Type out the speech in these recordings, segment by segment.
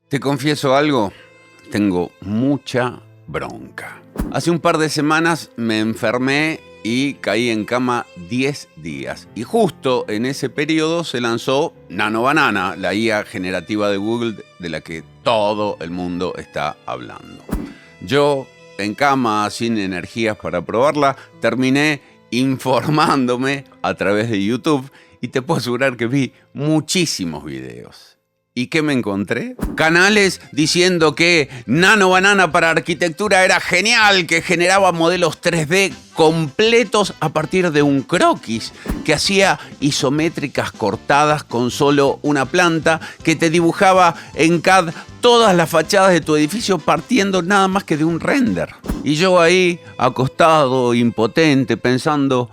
Te confieso algo, tengo mucha bronca. Hace un par de semanas me enfermé y caí en cama 10 días. Y justo en ese periodo se lanzó Nano Banana, la IA generativa de Google de la que todo el mundo está hablando. Yo, en cama, sin energías para probarla, terminé informándome a través de YouTube y te puedo asegurar que vi muchísimos videos. ¿Y qué me encontré? Canales diciendo que Nano Banana para arquitectura era genial, que generaba modelos 3D completos a partir de un croquis, que hacía isométricas cortadas con solo una planta, que te dibujaba en CAD todas las fachadas de tu edificio partiendo nada más que de un render. Y yo ahí, acostado, impotente, pensando: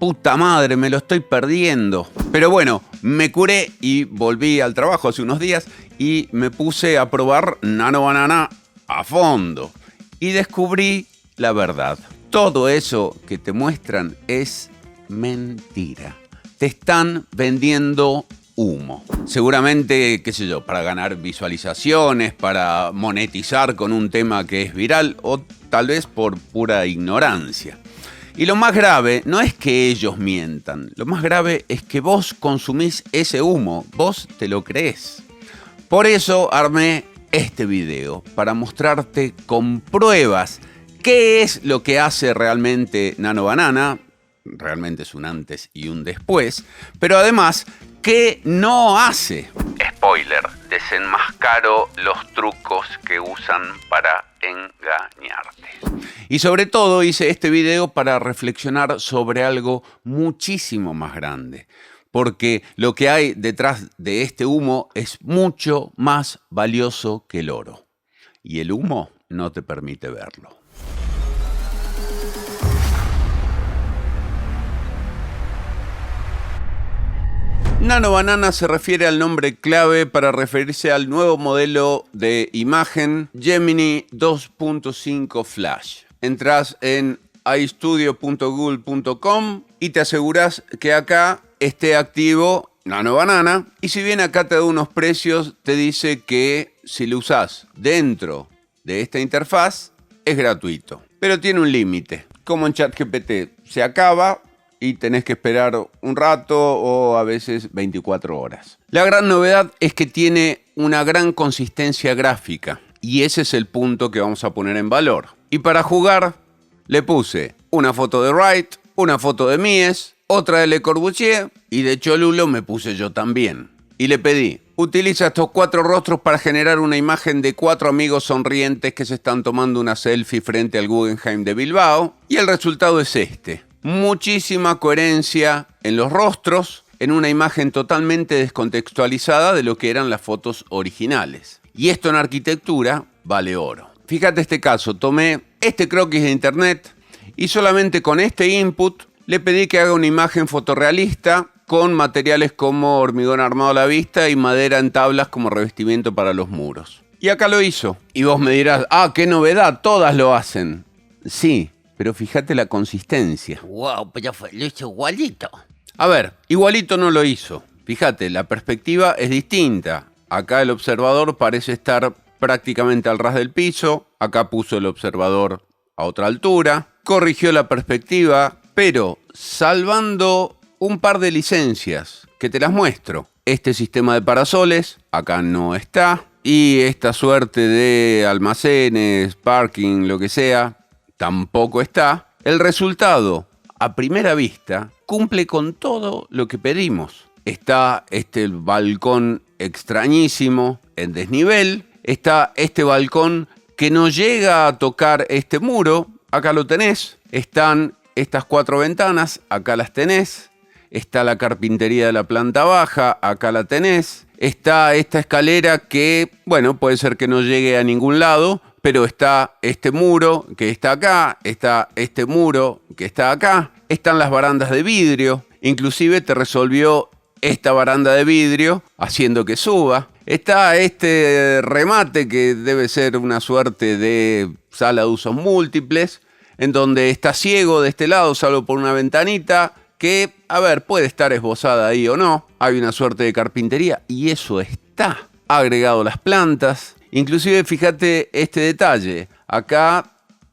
puta madre, me lo estoy perdiendo. Pero bueno, me curé y volví al trabajo hace unos días y me puse a probar Nano Banana a fondo. Y descubrí la verdad. Todo eso que te muestran es mentira. Te están vendiendo humo. Seguramente, qué sé yo, para ganar visualizaciones, para monetizar con un tema que es viral o tal vez por pura ignorancia. Y lo más grave no es que ellos mientan, lo más grave es que vos consumís ese humo, vos te lo creés. Por eso armé este video, para mostrarte con pruebas qué es lo que hace realmente Nano Banana, realmente es un antes y un después, pero además, ¿qué no hace? Spoiler, desenmascaro los trucos que usan para engañarte. Y sobre todo hice este video para reflexionar sobre algo muchísimo más grande. Porque lo que hay detrás de este humo es mucho más valioso que el oro. Y el humo no te permite verlo. Nano Banana se refiere al nombre clave para referirse al nuevo modelo de imagen Gemini 2.5 Flash. Entrás en istudio.google.com y te aseguras que acá esté activo Nano Banana. Y si bien acá te da unos precios, te dice que si lo usás dentro de esta interfaz es gratuito. Pero tiene un límite. Como en ChatGPT, se acaba y tenés que esperar un rato o a veces 24 horas. La gran novedad es que tiene una gran consistencia gráfica y ese es el punto que vamos a poner en valor. Y para jugar le puse una foto de Wright, una foto de Mies, otra de Le Corbusier y de Cholulo me puse yo también. Y le pedí: utiliza estos 4 rostros para generar una imagen de 4 amigos sonrientes que se están tomando una selfie frente al Guggenheim de Bilbao. Y el resultado es este. Muchísima coherencia en los rostros, en una imagen totalmente descontextualizada de lo que eran las fotos originales. Y esto en arquitectura vale oro. Fíjate este caso, tomé este croquis de internet y solamente con este input le pedí que haga una imagen fotorrealista con materiales como hormigón armado a la vista y madera en tablas como revestimiento para los muros. Y acá lo hizo. Y vos me dirás: ¡ah, qué novedad! Todas lo hacen. Sí, pero fíjate la consistencia. Wow, pero lo hizo igualito. A ver, igualito no lo hizo. Fíjate, la perspectiva es distinta. Acá el observador parece estar prácticamente al ras del piso. Acá puso el observador a otra altura. Corrigió la perspectiva, pero salvando un par de licencias que te las muestro. Este sistema de parasoles acá no está. Y esta suerte de almacenes, parking, lo que sea, tampoco está. El resultado, a primera vista, cumple con todo lo que pedimos. Está este balcón extrañísimo en desnivel. Está este balcón que no llega a tocar este muro. Acá lo tenés. Están estas 4 ventanas. Acá las tenés. Está la carpintería de la planta baja. Acá la tenés. Está esta escalera que, bueno, puede ser que no llegue a ningún lado, pero está este muro que está acá, está este muro que está acá, están las barandas de vidrio, inclusive te resolvió esta baranda de vidrio haciendo que suba, está este remate que debe ser una suerte de sala de usos múltiples, en donde está ciego de este lado, salvo por una ventanita, que, a ver, puede estar esbozada ahí o no, hay una suerte de carpintería y eso está. ha agregado las plantas. Inclusive, fíjate este detalle. Acá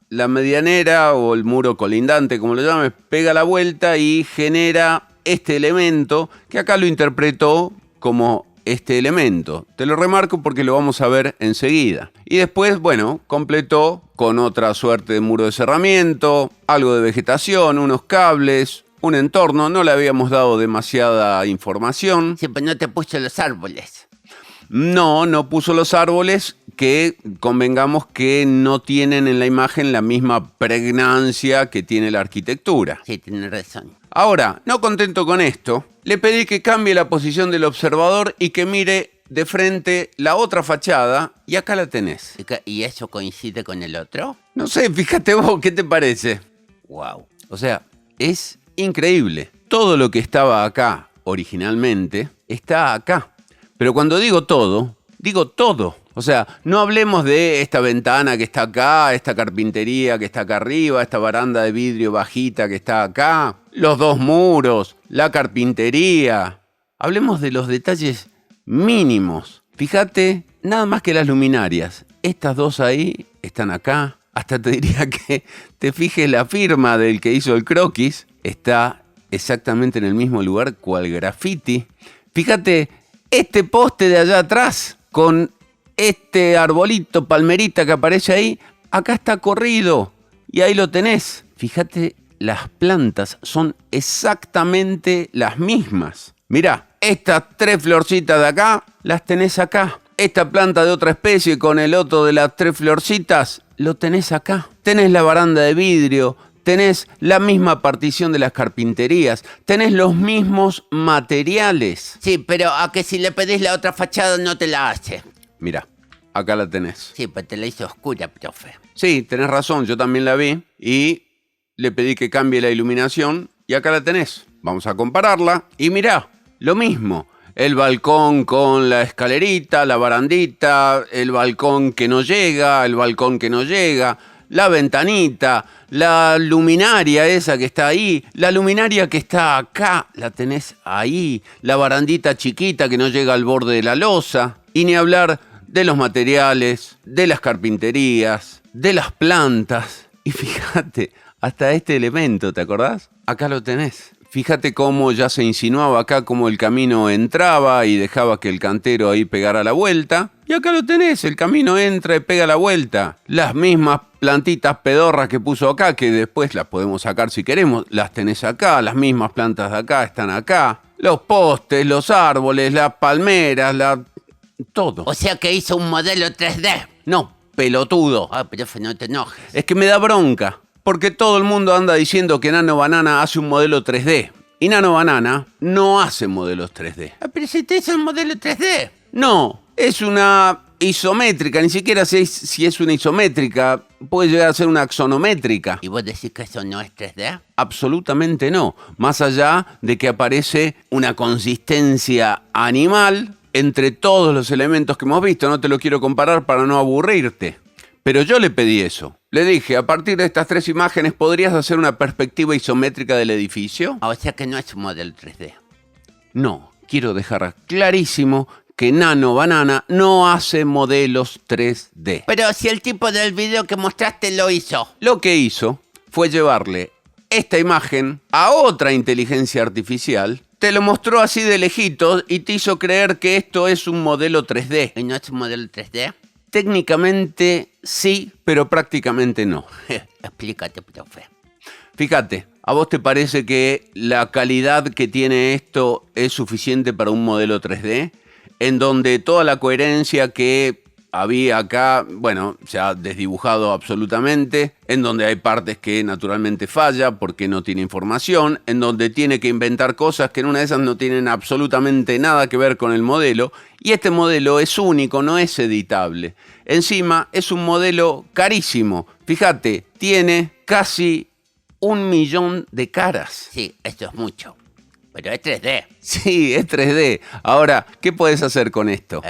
la medianera o el muro colindante, como lo llames, pega la vuelta y genera este elemento que acá lo interpretó como este elemento. Te lo remarco porque lo vamos a ver enseguida. Y después, bueno, completó con otra suerte de muro de cerramiento, algo de vegetación, unos cables, un entorno. No le habíamos dado demasiada información. Siempre no te puso los árboles. No puso los árboles, que convengamos que no tienen en la imagen la misma pregnancia que tiene la arquitectura. Sí, tienes razón. Ahora, no contento con esto, le pedí que cambie la posición del observador y que mire de frente la otra fachada, y acá la tenés. ¿Y eso coincide con el otro? No sé, fíjate vos, ¿qué te parece? Wow. O sea, es increíble. Todo lo que estaba acá originalmente está acá. Pero cuando digo todo, digo todo. O sea, no hablemos de esta ventana que está acá, esta carpintería que está acá arriba, esta baranda de vidrio bajita que está acá, los dos muros, la carpintería. Hablemos de los detalles mínimos. Fíjate, nada más que las luminarias. Estas dos ahí están acá. Hasta te diría que te fijes la firma del que hizo el croquis. Está exactamente en el mismo lugar cual graffiti. Fíjate, este poste de allá atrás con este arbolito, palmerita que aparece ahí, acá está corrido y ahí lo tenés. Fíjate, las plantas son exactamente las mismas. Mirá, estas 3 florcitas de acá, las tenés acá. Esta planta de otra especie con el otro de las 3 florcitas, lo tenés acá. Tenés la baranda de vidrio, tenés la misma partición de las carpinterías, tenés los mismos materiales. Sí, pero a que si le pedís la otra fachada no te la hace. Mirá, acá la tenés. Sí, pues te la hizo oscura, profe. Sí, tenés razón, yo también la vi y le pedí que cambie la iluminación y acá la tenés. Vamos a compararla y mirá, lo mismo. El balcón con la escalerita, la barandita, el balcón que no llega, el balcón que no llega, la ventanita, la luminaria esa que está ahí, la luminaria que está acá, la tenés ahí, la barandita chiquita que no llega al borde de la losa, y ni hablar de los materiales, de las carpinterías, de las plantas. Y fíjate, hasta este elemento, ¿te acordás? Acá lo tenés. Fíjate cómo ya se insinuaba acá, cómo el camino entraba y dejaba que el cantero ahí pegara la vuelta. Y acá lo tenés, el camino entra y pega la vuelta. Las mismas plantitas pedorras que puso acá, que después las podemos sacar si queremos, las tenés acá. Las mismas plantas de acá están acá. Los postes, los árboles, las palmeras, todo. O sea que hizo un modelo 3D. No, pelotudo. Ah, profe, no te enojes. Es que me da bronca. Porque todo el mundo anda diciendo que Nano Banana hace un modelo 3D. Y Nano Banana no hace modelos 3D. Ah, pero si te hizo el modelo 3D. No, es una isométrica. Ni siquiera sé si es una isométrica. Puede llegar a ser una axonométrica. ¿Y vos decís que eso no es 3D? Absolutamente no. Más allá de que aparece una consistencia animal entre todos los elementos que hemos visto. No te lo quiero comparar para no aburrirte. Pero yo le pedí eso. Le dije, a partir de estas 3 imágenes, ¿podrías hacer una perspectiva isométrica del edificio? O sea que no es un modelo 3D. No, quiero dejar clarísimo que Nano Banana no hace modelos 3D. Pero si el tipo del video que mostraste lo hizo. Lo que hizo fue llevarle esta imagen a otra inteligencia artificial, te lo mostró así de lejitos y te hizo creer que esto es un modelo 3D. ¿Y no es un modelo 3D? Técnicamente sí, pero prácticamente no. Explícate, profe. Fíjate, ¿a vos te parece que la calidad que tiene esto es suficiente para un modelo 3D? En donde toda la coherencia que había acá, bueno, se ha desdibujado absolutamente, en donde hay partes que naturalmente falla porque no tiene información, en donde tiene que inventar cosas que en una de esas no tienen absolutamente nada que ver con el modelo, y este modelo es único, no es editable. Encima es un modelo carísimo. Fíjate, tiene casi 1 millón de caras. Sí, esto es mucho. Pero es 3D. Sí, es 3D. Ahora, ¿qué puedes hacer con esto?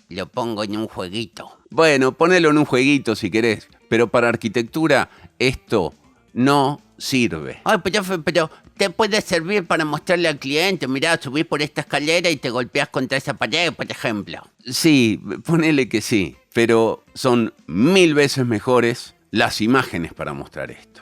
Lo pongo en un jueguito. Bueno, ponelo en un jueguito si querés. Pero para arquitectura esto no sirve. Ay, pero te puede servir para mostrarle al cliente. Mirá, subís por esta escalera y te golpeás contra esa pared, por ejemplo. Sí, ponele que sí, pero son 1000 veces mejores las imágenes para mostrar esto.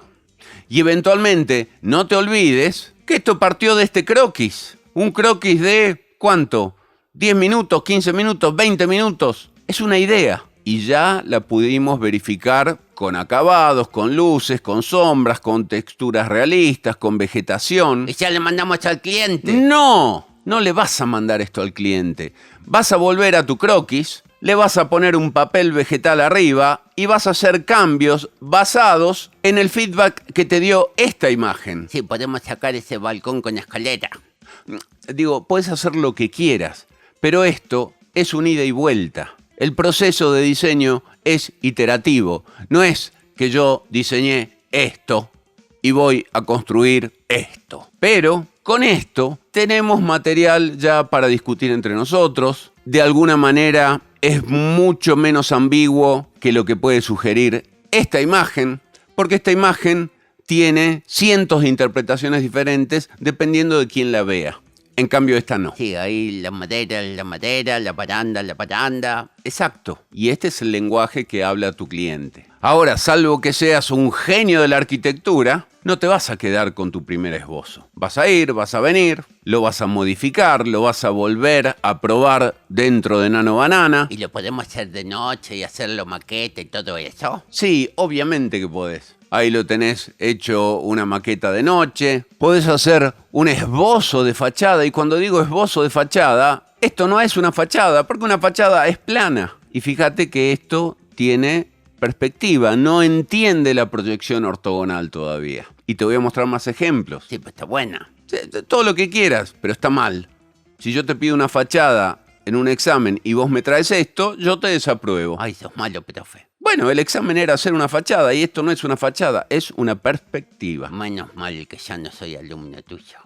Y eventualmente, no te olvides que esto partió de este croquis. Un croquis de, ¿cuánto? 10 minutos, 15 minutos, 20 minutos. Es una idea. Y ya la pudimos verificar con acabados, con luces, con sombras, con texturas realistas, con vegetación. Y ya le mandamos al cliente. No le vas a mandar esto al cliente. Vas a volver a tu croquis, le vas a poner un papel vegetal arriba y vas a hacer cambios basados en el feedback que te dio esta imagen. Sí, podemos sacar ese balcón con escalera. Digo, puedes hacer lo que quieras, pero esto es un ida y vuelta. El proceso de diseño es iterativo. No es que yo diseñé esto y voy a construir esto. Pero con esto tenemos material ya para discutir entre nosotros. De alguna manera es mucho menos ambiguo que lo que puede sugerir esta imagen, porque esta imagen tiene cientos de interpretaciones diferentes dependiendo de quién la vea. En cambio, esta no. Sí, ahí la madera, la baranda. Exacto. Y este es el lenguaje que habla tu cliente. Ahora, salvo que seas un genio de la arquitectura, no te vas a quedar con tu primer esbozo. Vas a ir, vas a venir, lo vas a modificar, lo vas a volver a probar dentro de Nano Banana. ¿Y lo podemos hacer de noche y hacerlo maqueta y todo eso? Sí, obviamente que podés. Ahí lo tenés hecho una maqueta de noche. Podés hacer un esbozo de fachada. Y cuando digo esbozo de fachada, esto no es una fachada, porque una fachada es plana. Y fíjate que esto tiene perspectiva, no entiende la proyección ortogonal todavía. Y te voy a mostrar más ejemplos. Sí, pues está buena. Todo lo que quieras, pero está mal. Si yo te pido una fachada en un examen y vos me traes esto, yo te desapruebo. Ay, sos malo, profe. Bueno, el examen era hacer una fachada y esto no es una fachada, es una perspectiva. Menos mal que ya no soy alumno tuyo.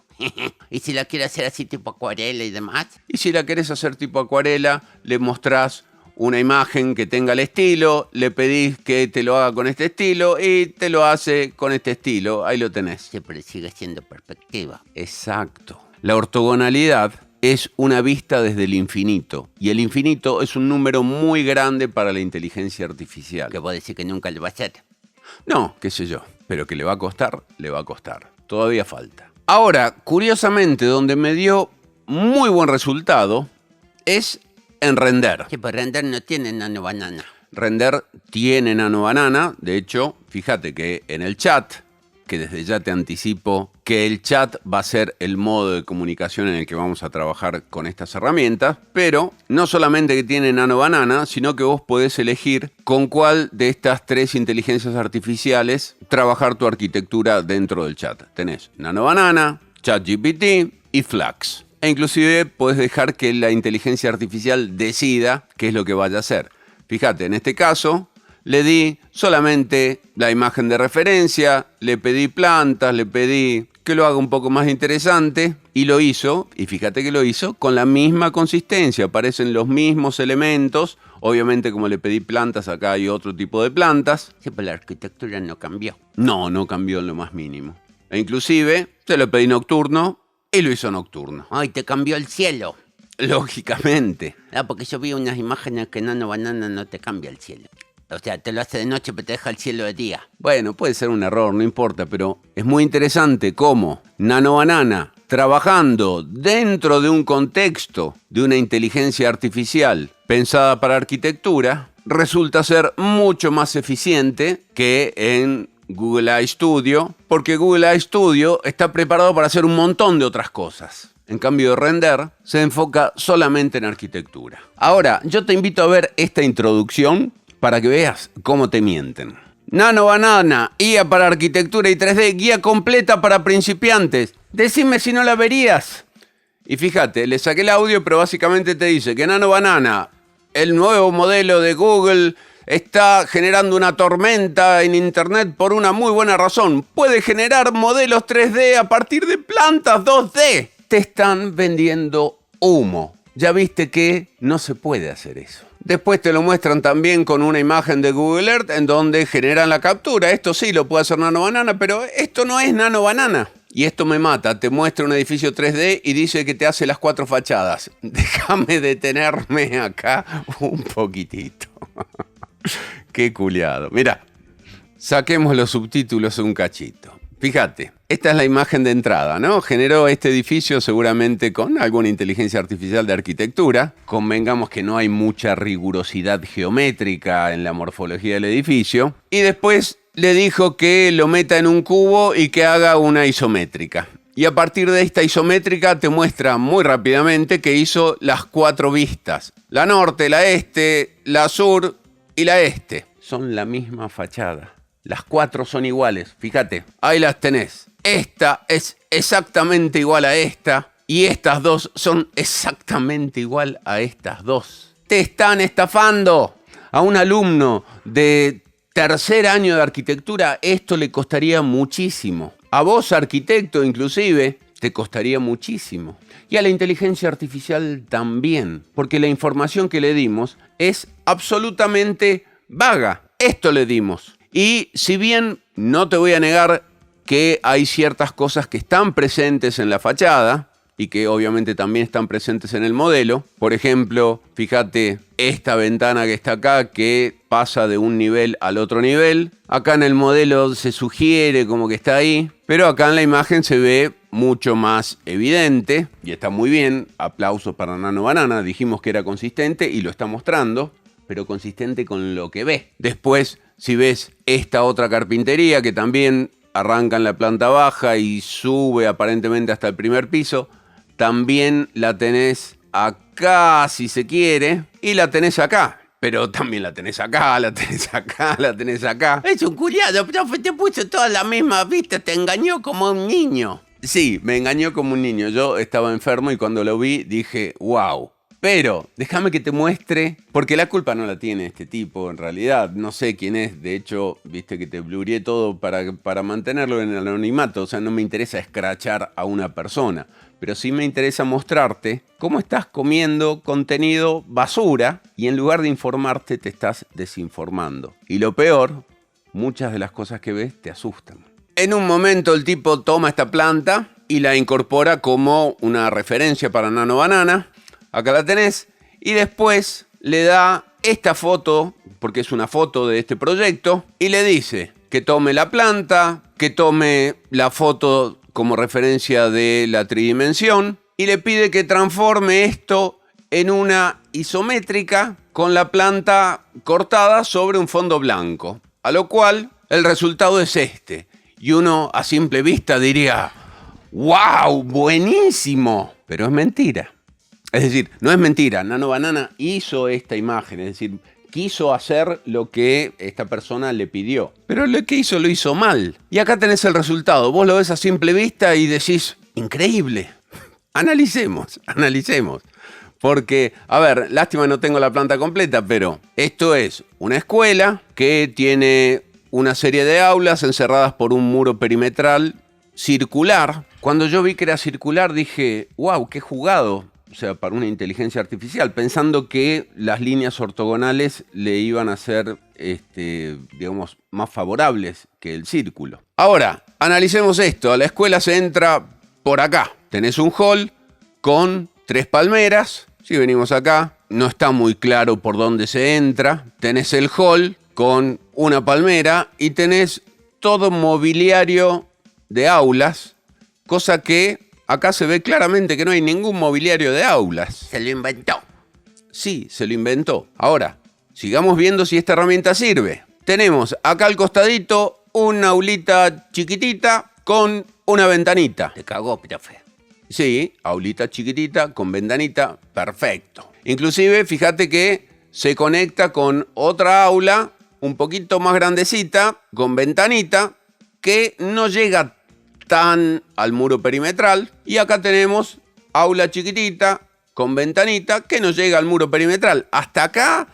¿Y si la quiero hacer así tipo acuarela y demás? Y si la querés hacer tipo acuarela, le mostrás una imagen que tenga el estilo, le pedís que te lo haga con este estilo y te lo hace con este estilo. Ahí lo tenés. Sí, pero sigue siendo perspectiva. Exacto. La ortogonalidad es una vista desde el infinito. Y el infinito es un número muy grande para la inteligencia artificial. Que vos decís que nunca lo va a hacer. No, qué sé yo. Pero que le va a costar, le va a costar. Todavía falta. Ahora, curiosamente, donde me dio muy buen resultado es en Render. Sí, pues Render no tiene Nano Banana. Render tiene Nano Banana. De hecho, fíjate que en el chat, que desde ya te anticipo que el chat va a ser el modo de comunicación en el que vamos a trabajar con estas herramientas, pero no solamente que tiene Nano Banana, sino que vos podés elegir con cuál de estas 3 inteligencias artificiales trabajar tu arquitectura dentro del chat. Tenés Nano Banana, ChatGPT y Flux. E inclusive podés dejar que la inteligencia artificial decida qué es lo que vaya a hacer. Fíjate, en este caso le di solamente la imagen de referencia, le pedí plantas, le pedí que lo haga un poco más interesante y lo hizo, y fíjate que lo hizo con la misma consistencia, aparecen los mismos elementos. Obviamente, como le pedí plantas, acá hay otro tipo de plantas. Sí, pero la arquitectura no cambió. No cambió en lo más mínimo. E inclusive se lo pedí nocturno y lo hizo nocturno. Ay, te cambió el cielo. Lógicamente. Ah, porque yo vi unas imágenes que Nano Banana no te cambia el cielo. O sea, te lo hace de noche, pero te deja el cielo de día. Bueno, puede ser un error, no importa, pero es muy interesante cómo Nano Banana, trabajando dentro de un contexto de una inteligencia artificial pensada para arquitectura, resulta ser mucho más eficiente que en Google AI Studio, porque Google AI Studio está preparado para hacer un montón de otras cosas. En cambio, Render se enfoca solamente en arquitectura. Ahora, yo te invito a ver esta introducción para que veas cómo te mienten. Nano Banana, guía para arquitectura y 3D, guía completa para principiantes. Decime si no la verías. Y fíjate, le saqué el audio, pero básicamente te dice que Nano Banana, el nuevo modelo de Google, está generando una tormenta en Internet por una muy buena razón. Puede generar modelos 3D a partir de plantas 2D. Te están vendiendo humo. Ya viste que no se puede hacer eso. Después te lo muestran también con una imagen de Google Earth en donde generan la captura. Esto sí lo puede hacer Nano Banana, pero esto no es Nano Banana. Y esto me mata, te muestra un edificio 3D y dice que te hace las 4 fachadas. Déjame detenerme acá un poquitito. Qué culiado. Mira, saquemos los subtítulos un cachito. Fíjate, esta es la imagen de entrada, ¿no? Generó este edificio seguramente con alguna inteligencia artificial de arquitectura. Convengamos que no hay mucha rigurosidad geométrica en la morfología del edificio. Y después le dijo que lo meta en un cubo y que haga una isométrica. Y a partir de esta isométrica te muestra muy rápidamente que hizo las 4 vistas. La norte, la este, la sur y la este. Son la misma fachada. Las 4 son iguales, fíjate, ahí las tenés. Esta es exactamente igual a esta y estas 2 son exactamente igual a estas 2. Te están estafando. A un alumno de tercer año de arquitectura esto le costaría muchísimo. A vos, arquitecto, inclusive, te costaría muchísimo. Y a la inteligencia artificial también, porque la información que le dimos es absolutamente vaga. Esto le dimos. Y si bien no te voy a negar que hay ciertas cosas que están presentes en la fachada y que obviamente también están presentes en el modelo, por ejemplo, fíjate esta ventana que está acá que pasa de un nivel al otro nivel. Acá en el modelo se sugiere como que está ahí, pero acá en la imagen se ve mucho más evidente y está muy bien. Aplausos para Nano Banana, dijimos que era consistente y lo está mostrando, pero consistente con lo que ve. Después, si ves esta otra carpintería que también arranca en la planta baja y sube aparentemente hasta el primer piso, también la tenés acá si se quiere y la tenés acá. Pero también la tenés acá, la tenés acá, la tenés acá. Es un culiado, profe, te puso todas las mismas vistas, te engañó como un niño. Sí, me engañó como un niño. Yo estaba enfermo y cuando lo vi dije, wow. Pero déjame que te muestre, porque la culpa no la tiene este tipo en realidad. No sé quién es, de hecho, viste que te blureé todo para mantenerlo en el anonimato. O sea, no me interesa escrachar a una persona, pero sí me interesa mostrarte cómo estás comiendo contenido basura y en lugar de informarte te estás desinformando. Y lo peor, muchas de las cosas que ves te asustan. En un momento el tipo toma esta planta y la incorpora como una referencia para Nano Banana. Acá la tenés. Y después le da esta foto, porque es una foto de este proyecto, y le dice que tome la planta, que tome la foto como referencia de la tridimensión, y le pide que transforme esto en una isométrica con la planta cortada sobre un fondo blanco. A lo cual el resultado es este. Y uno a simple vista diría, ¡wow! ¡Buenísimo! Pero es mentira. Es decir, no es mentira, Nano Banana hizo esta imagen, es decir, quiso hacer lo que esta persona le pidió. Pero lo que hizo lo hizo mal. Y acá tenés el resultado. Vos lo ves a simple vista y decís, increíble. Analicemos. Porque, a ver, lástima no tengo la planta completa, pero esto es una escuela que tiene una serie de aulas encerradas por un muro perimetral circular. Cuando yo vi que era circular dije, wow, qué jugado. O sea, para una inteligencia artificial, pensando que las líneas ortogonales le iban a ser, digamos, más favorables que el círculo. Ahora, analicemos esto. A la escuela se entra por acá. Tenés un hall con 3 palmeras. Si venimos acá, no está muy claro por dónde se entra. Tenés el hall con una palmera y tenés todo mobiliario de aulas, cosa que acá se ve claramente que no hay ningún mobiliario de aulas. Se lo inventó. Sí, se lo inventó. Ahora, sigamos viendo si esta herramienta sirve. Tenemos acá al costadito una aulita chiquitita con una ventanita. Te cagó, profe. Sí, aulita chiquitita con ventanita, perfecto. Inclusive, fíjate que se conecta con otra aula un poquito más grandecita, con ventanita, que no llega tan al muro perimetral. Y acá tenemos aula chiquitita con ventanita que no llega al muro perimetral. Hasta acá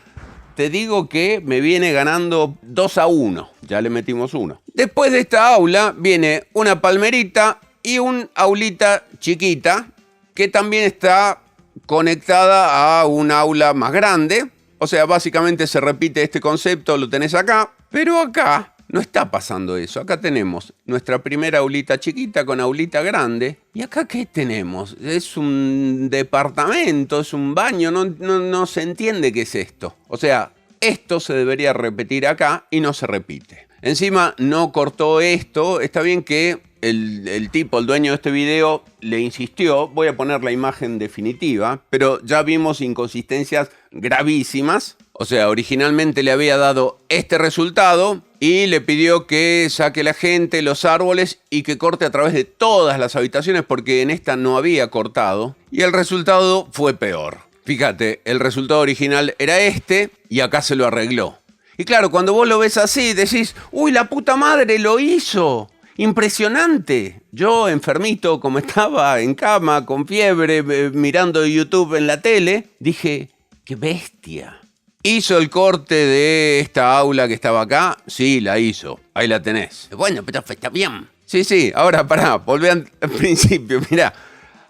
te digo que me viene ganando 2-1. Ya le metimos 1. Después de esta aula viene una palmerita y un aulita chiquita que también está conectada a un aula más grande. O sea, básicamente se repite este concepto, lo tenés acá. Pero acá no está pasando eso. Acá tenemos nuestra primera aulita chiquita con aulita grande. ¿Y acá qué tenemos? Es un departamento, es un baño, no se entiende qué es esto. O sea, esto se debería repetir acá y no se repite. Encima no cortó esto. Está bien que el tipo, el dueño de este video, le insistió. Voy a poner la imagen definitiva, pero ya vimos inconsistencias gravísimas. O sea, originalmente le había dado este resultado y le pidió que saque la gente, los árboles y que corte a través de todas las habitaciones porque en esta no había cortado. Y el resultado fue peor. Fíjate, el resultado original era este y acá se lo arregló. Y claro, cuando vos lo ves así, decís, ¡uy, la puta madre lo hizo! ¡Impresionante! Yo, enfermito, como estaba en cama, con fiebre, mirando YouTube en la tele, dije, ¡qué bestia! ¿Hizo el corte de esta aula que estaba acá? Sí, la hizo. Ahí la tenés. Bueno, profe, está bien. Sí. Ahora, pará, volvé al principio. Mirá,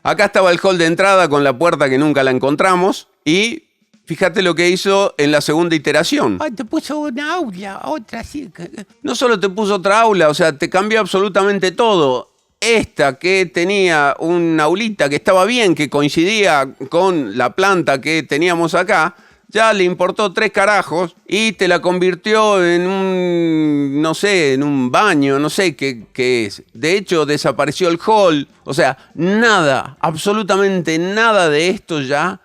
acá estaba el hall de entrada con la puerta que nunca la encontramos. Y fíjate lo que hizo en la segunda iteración. Ay, te puso una aula, otra sí. No solo te puso otra aula, o sea, te cambió absolutamente todo. Esta que tenía una aulita que estaba bien, que coincidía con la planta que teníamos acá, ya le importó 3 carajos y te la convirtió en un, no sé, en un baño, no sé qué es. De hecho, desapareció el hall. O sea, nada, absolutamente nada de esto ya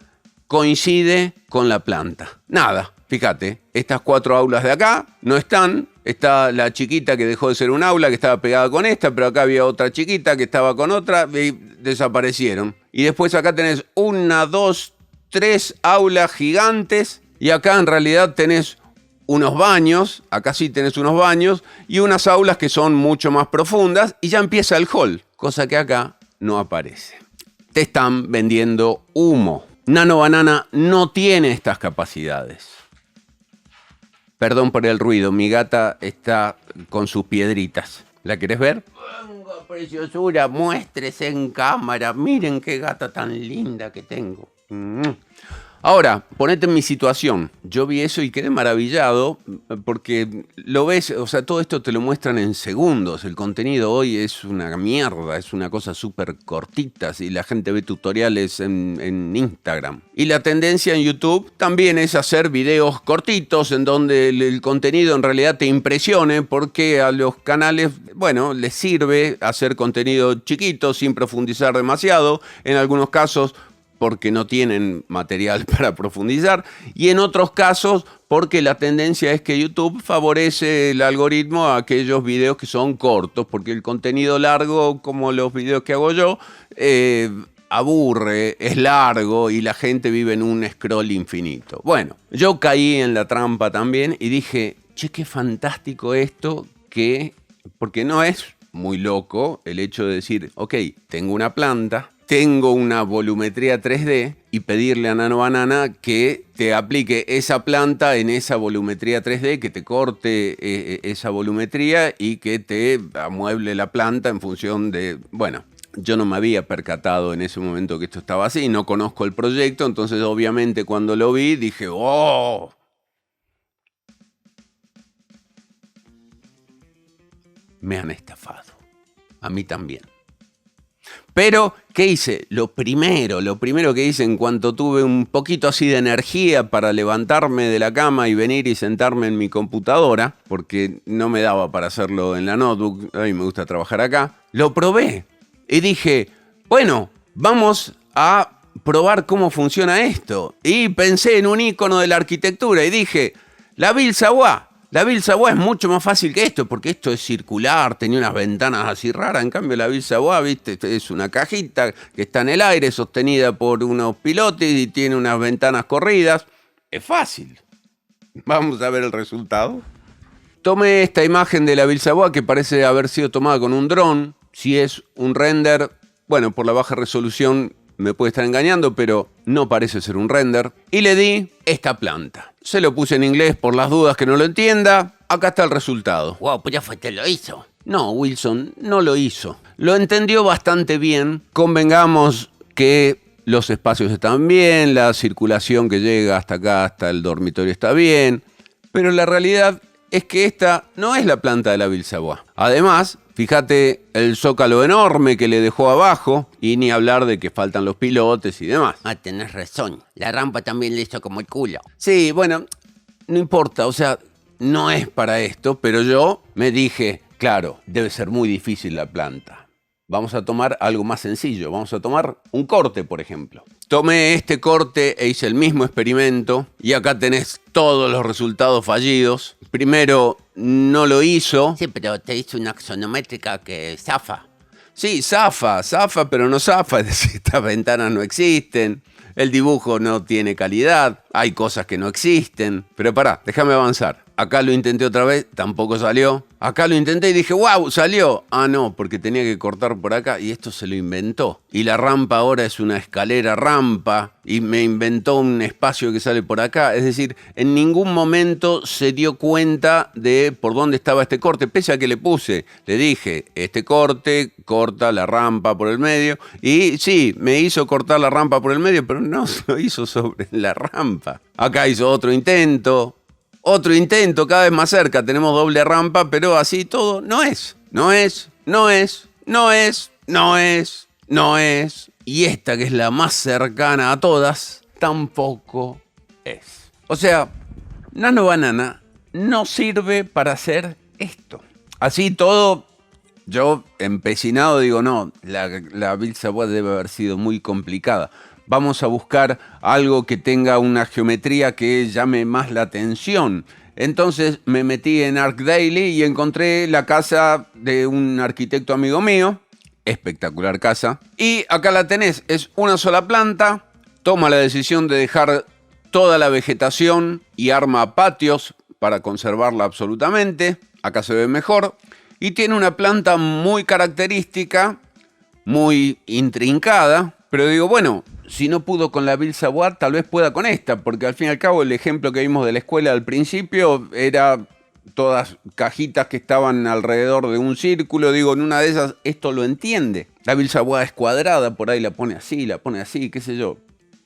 coincide con la planta. Nada. Fíjate, estas 4 aulas de acá no están. Está la chiquita que dejó de ser un aula, que estaba pegada con esta, pero acá había otra chiquita que estaba con otra y desaparecieron. Y después acá tenés 1, 2, 3 aulas gigantes y acá en realidad tenés unos baños, acá sí tenés unos baños y unas aulas que son mucho más profundas y ya empieza el hall, cosa que acá no aparece. Te están vendiendo humo. Nano Banana no tiene estas capacidades. Perdón por el ruido, mi gata está con sus piedritas. ¿La querés ver? Venga, preciosura, muéstrese en cámara. Miren qué gata tan linda que tengo. Ahora, ponete en mi situación. Yo vi eso y quedé maravillado porque lo ves, o sea, todo esto te lo muestran en segundos. El contenido hoy es una mierda, es una cosa súper cortita. Y la gente ve tutoriales en Instagram. Y la tendencia en YouTube también es hacer videos cortitos en donde el contenido en realidad te impresione porque a los canales, bueno, les sirve hacer contenido chiquito sin profundizar demasiado. En algunos casos porque no tienen material para profundizar, y en otros casos porque la tendencia es que YouTube favorece el algoritmo a aquellos videos que son cortos, porque el contenido largo, como los videos que hago yo, aburre, es largo y la gente vive en un scroll infinito. Bueno, yo caí en la trampa también y dije, che, qué fantástico esto, porque no es muy loco el hecho de decir, ok, tengo una planta, tengo una volumetría 3D y pedirle a Nano Banana que te aplique esa planta en esa volumetría 3D, que te corte esa volumetría y que te amueble la planta en función de... Bueno, yo no me había percatado en ese momento que esto estaba así, no conozco el proyecto, entonces obviamente cuando lo vi dije, ¡oh! Me han estafado. A mí también. Pero, ¿qué hice? Lo primero que hice en cuanto tuve un poquito así de energía para levantarme de la cama y venir y sentarme en mi computadora, porque no me daba para hacerlo en la notebook, a mí me gusta trabajar acá, lo probé y dije, bueno, vamos a probar cómo funciona esto. Y pensé en un ícono de la arquitectura y dije, la Ville Savoye. La Ville Savoye es mucho más fácil que esto, porque esto es circular, tenía unas ventanas así raras. En cambio, la Ville Savoye, ¿viste? Es una cajita que está en el aire, sostenida por unos pilotes y tiene unas ventanas corridas. Es fácil. Vamos a ver el resultado. Tomé esta imagen de la Ville Savoye que parece haber sido tomada con un dron. Si es un render, bueno, por la baja resolución me puede estar engañando, pero no parece ser un render. Y le di esta planta. Se lo puse en inglés por las dudas que no lo entienda. Acá está el resultado. Wow, pues ya fue, te lo hizo. No, Wilson, no lo hizo. Lo entendió bastante bien. Convengamos que los espacios están bien, la circulación que llega hasta acá, hasta el dormitorio está bien. Pero la realidad es que esta no es la planta de la Ville Savoye. Además, fíjate el zócalo enorme que le dejó abajo y ni hablar de que faltan los pilotes y demás. Ah, tenés razón. La rampa también le hizo como el culo. Sí, bueno, no importa, o sea, no es para esto, pero yo me dije, claro, debe ser muy difícil la planta. Vamos a tomar algo más sencillo, vamos a tomar un corte, por ejemplo. Tomé este corte e hice el mismo experimento y acá tenés todos los resultados fallidos. Primero, no lo hizo. Sí, pero te hizo una axonométrica que zafa. Sí, zafa, pero no zafa, es decir, estas ventanas no existen, el dibujo no tiene calidad, hay cosas que no existen. Pero pará, déjame avanzar. Acá lo intenté otra vez, tampoco salió. Acá lo intenté y dije, ¡wow! ¡Salió! Ah, no, porque tenía que cortar por acá y esto se lo inventó. Y la rampa ahora es una escalera rampa y me inventó un espacio que sale por acá. Es decir, en ningún momento se dio cuenta de por dónde estaba este corte, pese a que le dije, este corte corta la rampa por el medio. Y sí, me hizo cortar la rampa por el medio, pero no lo hizo sobre la rampa. Acá hizo otro intento, cada vez más cerca, tenemos doble rampa, pero así todo no es. Y esta, que es la más cercana a todas, tampoco es. O sea, Nano Banana no sirve para hacer esto. Así todo, yo empecinado digo, no, la Ville Savoye debe haber sido muy complicada. Vamos a buscar algo que tenga una geometría que llame más la atención. Entonces me metí en ArcDaily y encontré la casa de un arquitecto amigo mío. Espectacular casa. Y acá la tenés, es una sola planta. Toma la decisión de dejar toda la vegetación y arma patios para conservarla absolutamente. Acá se ve mejor. Y tiene una planta muy característica, muy intrincada. Pero digo, bueno, si no pudo con la Ville Savoye, tal vez pueda con esta, porque al fin y al cabo el ejemplo que vimos de la escuela al principio era todas cajitas que estaban alrededor de un círculo. Digo, en una de esas esto lo entiende. La Ville Savoye es cuadrada, por ahí la pone así, qué sé yo.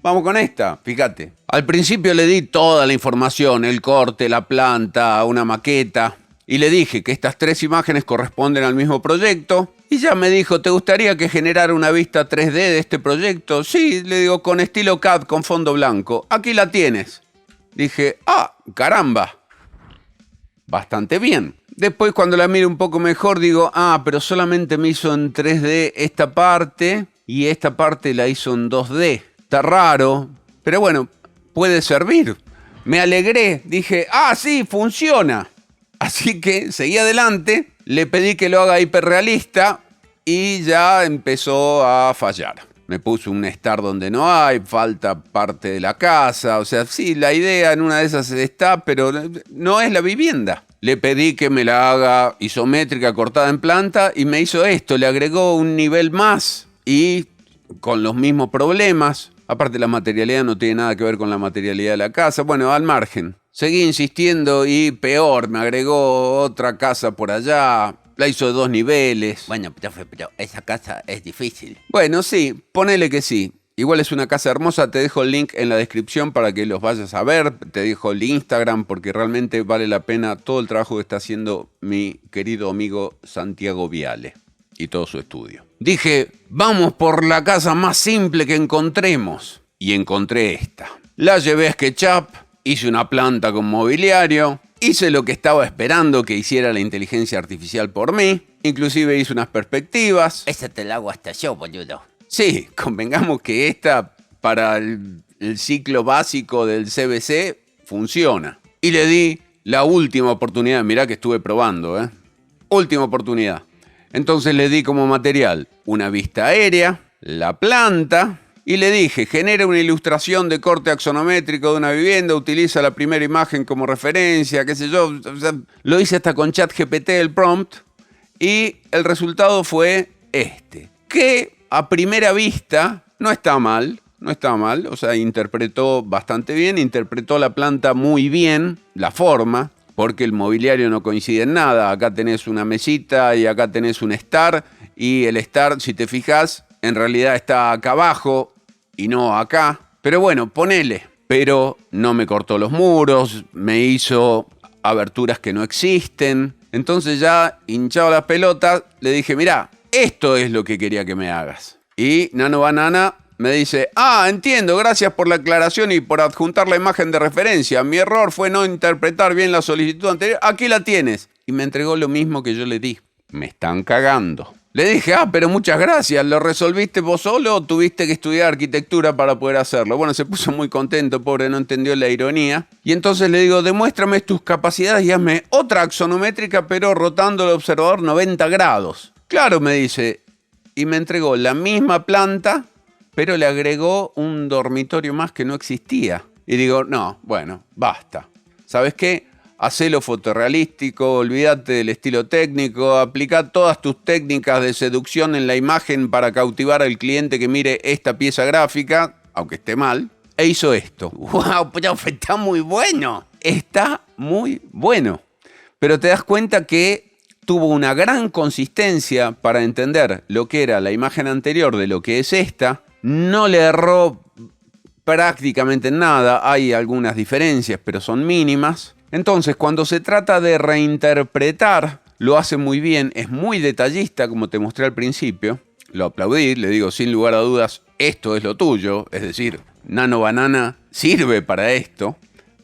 Vamos con esta, fíjate. Al principio le di toda la información, el corte, la planta, una maqueta. Y le dije que estas 3 imágenes corresponden al mismo proyecto. Y ya me dijo, ¿te gustaría que generara una vista 3D de este proyecto? Sí, le digo, con estilo CAD, con fondo blanco. Aquí la tienes. Dije, caramba. Bastante bien. Después, cuando la miro un poco mejor, digo, pero solamente me hizo en 3D esta parte y esta parte la hizo en 2D. Está raro, pero bueno, puede servir. Me alegré, dije, sí, funciona. Así que seguí adelante, le pedí que lo haga hiperrealista y ya empezó a fallar. Me puso un star donde no hay, falta parte de la casa. O sea, sí, la idea en una de esas está, pero no es la vivienda. Le pedí que me la haga isométrica cortada en planta y me hizo esto, le agregó un nivel más y con los mismos problemas. Aparte, la materialidad no tiene nada que ver con la materialidad de la casa. Bueno, al margen. Seguí insistiendo y peor, me agregó otra casa por allá, la hizo de 2 niveles. Bueno, profe, pero esa casa es difícil. Bueno, sí, ponele que sí. Igual es una casa hermosa, te dejo el link en la descripción para que los vayas a ver. Te dejo el Instagram porque realmente vale la pena todo el trabajo que está haciendo mi querido amigo Santiago Viale y todo su estudio. Dije, vamos por la casa más simple que encontremos. Y encontré esta. La llevé a SketchUp. Hice una planta con mobiliario, hice lo que estaba esperando que hiciera la inteligencia artificial por mí, inclusive hice unas perspectivas. Esa te la hago hasta yo, boludo. Sí, convengamos que esta para el ciclo básico del CBC funciona. Y le di la última oportunidad, mirá que estuve probando, Última oportunidad. Entonces le di como material una vista aérea, la planta. Y le dije, genera una ilustración de corte axonométrico de una vivienda, utiliza la primera imagen como referencia, qué sé yo. O sea, lo hice hasta con ChatGPT el prompt y el resultado fue este. Que a primera vista no está mal, o sea, interpretó bastante bien, interpretó la planta muy bien, la forma, porque el mobiliario no coincide en nada. Acá tenés una mesita y acá tenés un star, y el star, si te fijas, en realidad está acá abajo y no acá. Pero bueno, ponele. Pero no me cortó los muros, me hizo aberturas que no existen. Entonces ya hinchado las pelotas, le dije, mirá, esto es lo que quería que me hagas. Y Nano Banana me dice, entiendo, gracias por la aclaración y por adjuntar la imagen de referencia. Mi error fue no interpretar bien la solicitud anterior. Aquí la tienes. Y me entregó lo mismo que yo le di. Me están cagando. Le dije, pero muchas gracias, ¿lo resolviste vos solo o tuviste que estudiar arquitectura para poder hacerlo? Bueno, se puso muy contento, pobre, no entendió la ironía. Y entonces le digo, demuéstrame tus capacidades y hazme otra axonométrica, pero rotando el observador 90 grados. Claro, me dice, y me entregó la misma planta, pero le agregó un dormitorio más que no existía. Y digo, no, bueno, basta. ¿Sabes qué? Hacelo fotorrealístico, olvídate del estilo técnico, aplica todas tus técnicas de seducción en la imagen para cautivar al cliente que mire esta pieza gráfica, aunque esté mal, e hizo esto. ¡Wow! Pero está muy bueno. Está muy bueno. Pero te das cuenta que tuvo una gran consistencia para entender lo que era la imagen anterior de lo que es esta. No le erró prácticamente nada. Hay algunas diferencias, pero son mínimas. Entonces, cuando se trata de reinterpretar, lo hace muy bien, es muy detallista, como te mostré al principio. Lo aplaudí, le digo, sin lugar a dudas, esto es lo tuyo. Es decir, Nano Banana sirve para esto.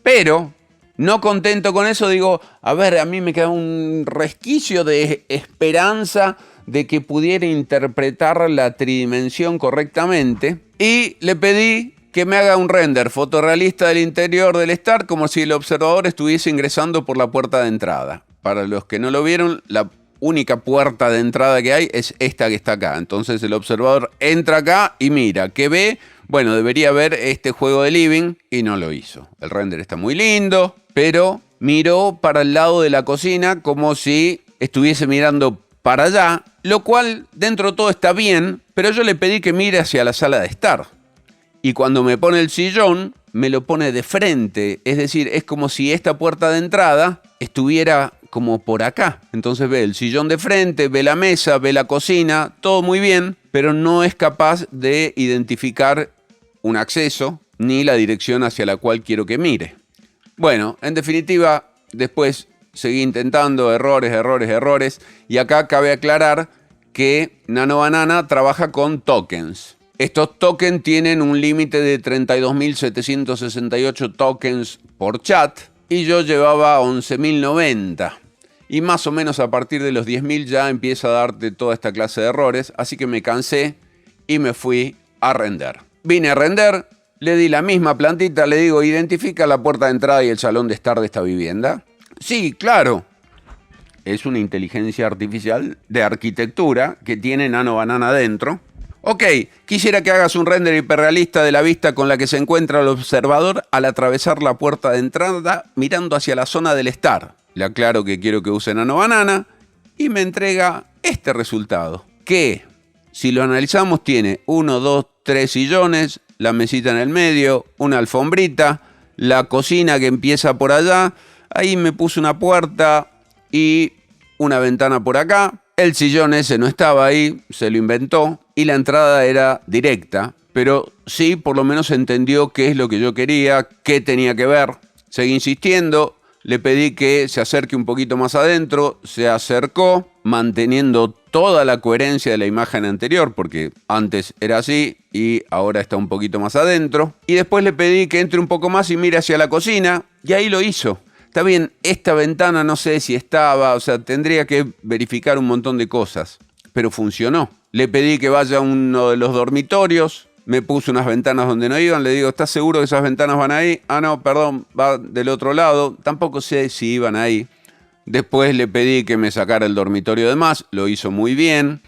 Pero, no contento con eso, digo, a mí me queda un resquicio de esperanza de que pudiera interpretar la tridimensión correctamente. Y le pedí que me haga un render fotorrealista del interior del Star como si el observador estuviese ingresando por la puerta de entrada. Para los que no lo vieron, la única puerta de entrada que hay es esta que está acá. Entonces el observador entra acá y mira, ¿qué ve? Bueno, debería ver este juego de living y no lo hizo. El render está muy lindo, pero miró para el lado de la cocina como si estuviese mirando para allá, lo cual dentro de todo está bien, pero yo le pedí que mire hacia la sala de estar. Y cuando me pone el sillón, me lo pone de frente. Es decir, es como si esta puerta de entrada estuviera como por acá. Entonces ve el sillón de frente, ve la mesa, ve la cocina, todo muy bien, pero no es capaz de identificar un acceso ni la dirección hacia la cual quiero que mire. Bueno, en definitiva, después seguí intentando errores. Y acá cabe aclarar que Nano Banana trabaja con tokens. Estos tokens tienen un límite de 32.768 tokens por chat y yo llevaba 11.090. Y más o menos a partir de los 10.000 ya empieza a darte toda esta clase de errores, así que me cansé y me fui a render. Vine a render, le di la misma plantita, le digo, identifica la puerta de entrada y el salón de estar de esta vivienda. Sí, claro. Es una inteligencia artificial de arquitectura que tiene Nano Banana dentro. Ok, quisiera que hagas un render hiperrealista de la vista con la que se encuentra el observador al atravesar la puerta de entrada mirando hacia la zona del estar. Le aclaro que quiero que use Nano Banana y me entrega este resultado. Que, si lo analizamos, tiene 1, 2, 3 sillones, la mesita en el medio, una alfombrita, la cocina que empieza por allá. Ahí me puse una puerta y una ventana por acá. El sillón ese no estaba ahí, se lo inventó y la entrada era directa, pero sí, por lo menos entendió qué es lo que yo quería, qué tenía que ver. Seguí insistiendo, le pedí que se acerque un poquito más adentro, se acercó, manteniendo toda la coherencia de la imagen anterior, porque antes era así y ahora está un poquito más adentro. Y después le pedí que entre un poco más y mire hacia la cocina, y ahí lo hizo. Está bien, esta ventana no sé si estaba, o sea, tendría que verificar un montón de cosas, pero funcionó. Le pedí que vaya a uno de los dormitorios, me puso unas ventanas donde no iban, le digo, ¿estás seguro que esas ventanas van ahí? Ah, no, perdón, va del otro lado, tampoco sé si iban ahí. Después le pedí que me sacara el dormitorio de más, lo hizo muy bien.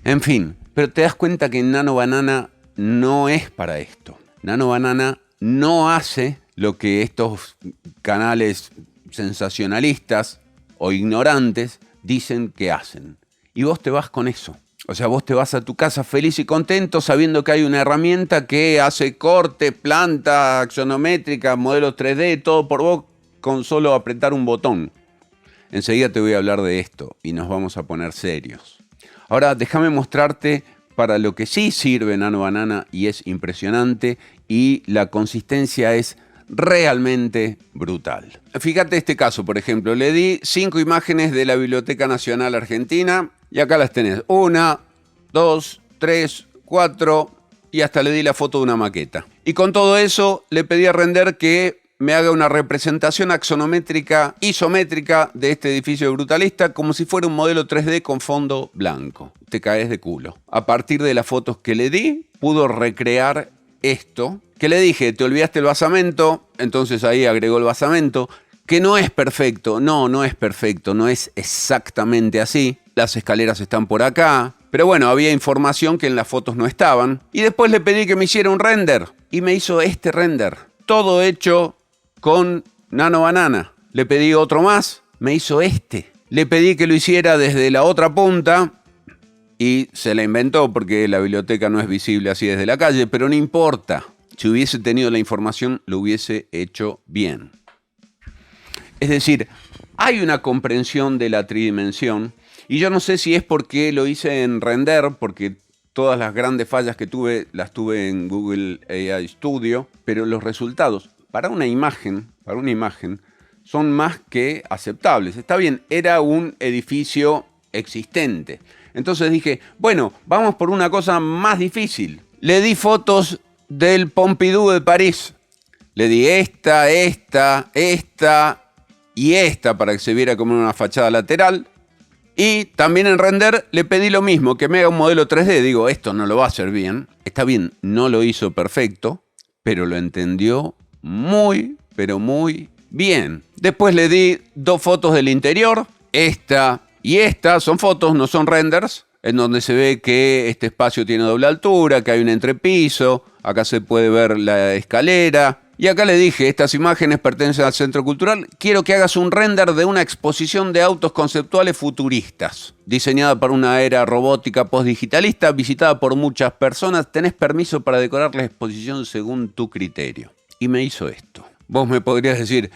En fin, pero te das cuenta que Nano Banana no es para esto. Nano Banana no hace lo que estos canales sensacionalistas o ignorantes dicen que hacen. Y vos te vas con eso. O sea, vos te vas a tu casa feliz y contento sabiendo que hay una herramienta que hace corte, planta, axonométrica, modelos 3D, todo por vos con solo apretar un botón. Enseguida te voy a hablar de esto y nos vamos a poner serios. Ahora déjame mostrarte para lo que sí sirve Nano Banana y es impresionante y la consistencia es realmente brutal. Fíjate este caso, por ejemplo. Le di 5 imágenes de la Biblioteca Nacional Argentina y acá las tenés. 1, 2, 3, 4 y hasta le di la foto de una maqueta. Y con todo eso le pedí a Render que me haga una representación axonométrica, isométrica de este edificio brutalista como si fuera un modelo 3D con fondo blanco. Te caes de culo. A partir de las fotos que le di, pudo recrear esto. Que le dije, te olvidaste el basamento, entonces ahí agregó el basamento, que no es perfecto. No es perfecto, no es exactamente así. Las escaleras están por acá. Pero bueno, había información que en las fotos no estaban. Y después le pedí que me hiciera un render. Y me hizo este render. Todo hecho con Nano Banana. Le pedí otro más, me hizo este. Le pedí que lo hiciera desde la otra punta y se la inventó porque la biblioteca no es visible así desde la calle, pero no importa. Si hubiese tenido la información, lo hubiese hecho bien. Es decir, hay una comprensión de la tridimensión y yo no sé si es porque lo hice en Render, porque todas las grandes fallas que tuve las tuve en Google AI Studio, pero los resultados para una imagen son más que aceptables. Está bien, era un edificio existente. Entonces dije, bueno, vamos por una cosa más difícil. Le di fotos del Pompidou de París. Le di esta y esta para que se viera como una fachada lateral. Y también en Render le pedí lo mismo, que me haga un modelo 3D. Digo, esto no lo va a hacer bien. Está bien, no lo hizo perfecto, pero lo entendió muy, pero muy bien. Después le di 2 fotos del interior, esta y esta. Son fotos, no son renders, en donde se ve que este espacio tiene doble altura, que hay un entrepiso, acá se puede ver la escalera. Y acá le dije, estas imágenes pertenecen al Centro Cultural, quiero que hagas un render de una exposición de autos conceptuales futuristas, diseñada para una era robótica postdigitalista, visitada por muchas personas. Tenés permiso para decorar la exposición según tu criterio. Y me hizo esto. Vos me podrías decir,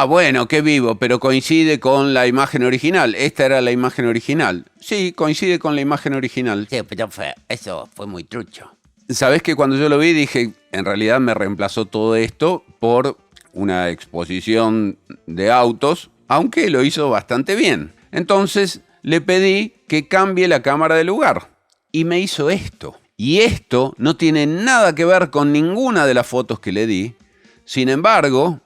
bueno, qué vivo, pero coincide con la imagen original. Esta era la imagen original. Sí, coincide con la imagen original. Sí, pero eso fue muy trucho. Sabés que cuando yo lo vi dije, en realidad me reemplazó todo esto por una exposición de autos, aunque lo hizo bastante bien. Entonces le pedí que cambie la cámara de lugar y me hizo esto. Y esto no tiene nada que ver con ninguna de las fotos que le di. Sin embargo,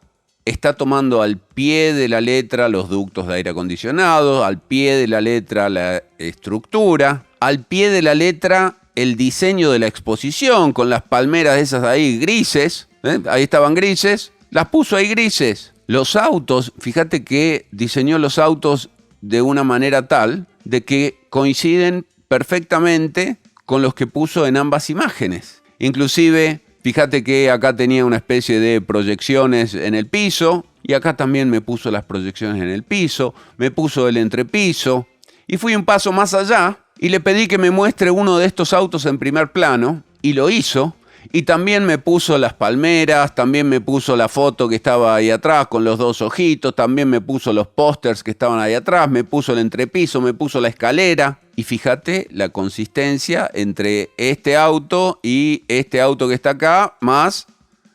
está tomando al pie de la letra los ductos de aire acondicionado, al pie de la letra la estructura, al pie de la letra el diseño de la exposición con las palmeras esas ahí grises. Ahí estaban grises, las puso ahí grises. Los autos, fíjate que diseñó los autos de una manera tal de que coinciden perfectamente con los que puso en ambas imágenes. Inclusive, fíjate que acá tenía una especie de proyecciones en el piso y acá también me puso las proyecciones en el piso, me puso el entrepiso y fui un paso más allá y le pedí que me muestre uno de estos autos en primer plano y lo hizo. Y también me puso las palmeras, también me puso la foto que estaba ahí atrás con los 2 ojitos, también me puso los pósters que estaban ahí atrás, me puso el entrepiso, me puso la escalera. Y fíjate la consistencia entre este auto y este auto que está acá, más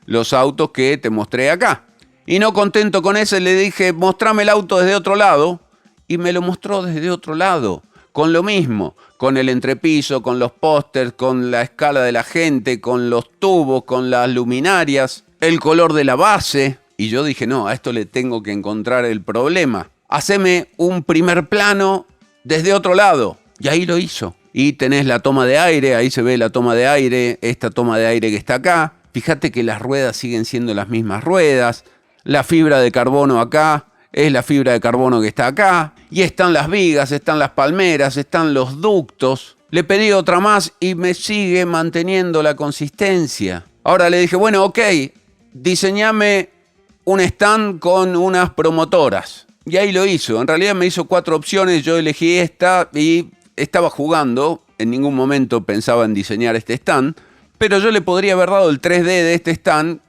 los autos que te mostré acá. Y no contento con ese, le dije, mostrame el auto desde otro lado. Y me lo mostró desde otro lado, con lo mismo, con el entrepiso, con los pósters, con la escala de la gente, con los tubos, con las luminarias, el color de la base. Y yo dije, no, a esto le tengo que encontrar el problema. Haceme un primer plano desde otro lado. Y ahí lo hizo. Y tenés la toma de aire, ahí se ve la toma de aire, esta toma de aire que está acá. Fíjate que las ruedas siguen siendo las mismas ruedas. La fibra de carbono acá es la fibra de carbono que está acá. Y están las vigas, están las palmeras, están los ductos. Le pedí otra más y me sigue manteniendo la consistencia. Ahora le dije, bueno, ok, diseñame un stand con unas promotoras. Y ahí lo hizo. En realidad me hizo 4 opciones, yo elegí esta y estaba jugando. En ningún momento pensaba en diseñar este stand. Pero yo le podría haber dado el 3D de este stand